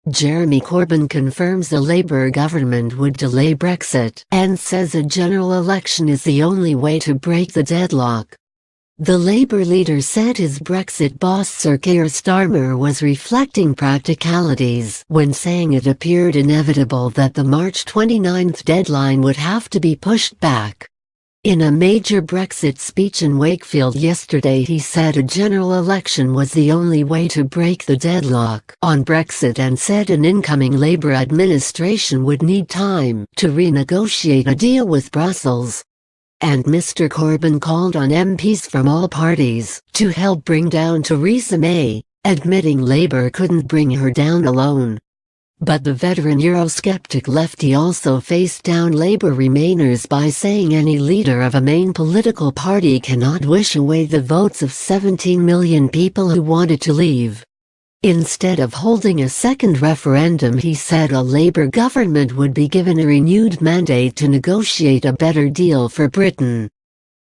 Jeremy Corbyn confirms the Labour government would delay Brexit and says a general election is the only way to break the deadlock. The Labour leader said his Brexit boss Sir Keir Starmer was reflecting practicalities when saying it appeared inevitable that the March 29 deadline would have to be pushed back. In a major Brexit speech in Wakefield yesterday, he said a general election was the only way to break the deadlock on Brexit and said an incoming Labour administration would need time to renegotiate a deal with Brussels. And Mr Corbyn called on MPs from all parties to help bring down Theresa May, admitting Labour couldn't bring her down alone. But the veteran Eurosceptic leftie also faced down Labour Remainers by saying any leader of a main political party cannot wish away the votes of 17 million people who wanted to leave. Instead of holding a second referendum, he said a Labour government would be given a renewed mandate to negotiate a better deal for Britain.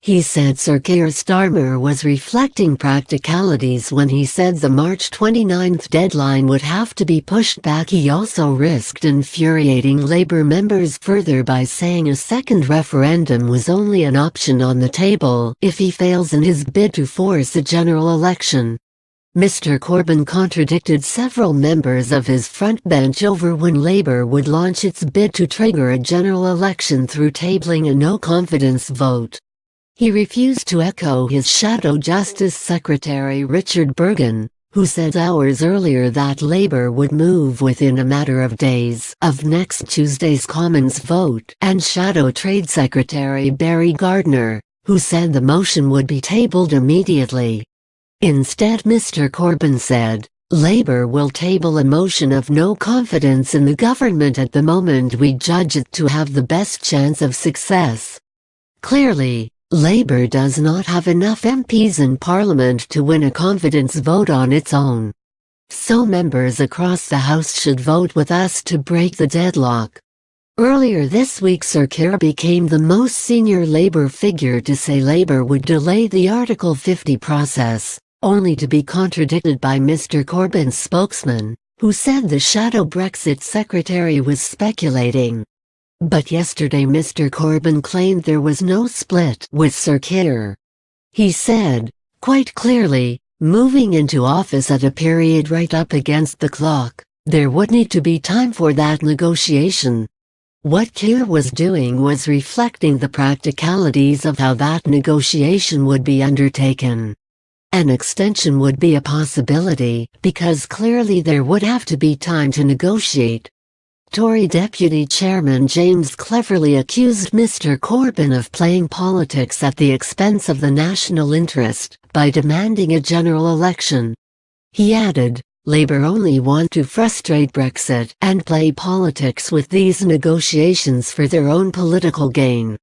He said Sir Keir Starmer was reflecting practicalities when he said the March 29 deadline would have to be pushed back. He also risked infuriating Labour members further by saying a second referendum was only an option on the table if he fails in his bid to force a general election. Mr Corbyn contradicted several members of his frontbench over when Labour would launch its bid to trigger a general election through tabling a no-confidence vote. He refused to echo his Shadow Justice Secretary Richard Burgon, who said hours earlier that Labour would move within a matter of days of next Tuesday's Commons vote, and Shadow Trade Secretary Barry Gardner, who said the motion would be tabled immediately. Instead, Mr Corbyn said, "Labour will table a motion of no confidence in the government at the moment we judge it to have the best chance of success." Clearly, Labour does not have enough MPs in Parliament to win a confidence vote on its own. So members across the House should vote with us to break the deadlock. Earlier this week, Sir Keir became the most senior Labour figure to say Labour would delay the Article 50 process, only to be contradicted by Mr Corbyn's spokesman, who said the shadow Brexit secretary was speculating. But yesterday Mr Corbyn claimed there was no split with Sir Keir. He said, quite clearly, moving into office at a period right up against the clock, there would need to be time for that negotiation. What Keir was doing was reflecting the practicalities of how that negotiation would be undertaken. An extension would be a possibility, because clearly there would have to be time to negotiate. Tory Deputy Chairman James cleverly accused Mr Corbyn of playing politics at the expense of the national interest, by demanding a general election. He added, Labour only want to frustrate Brexit and play politics with these negotiations for their own political gain.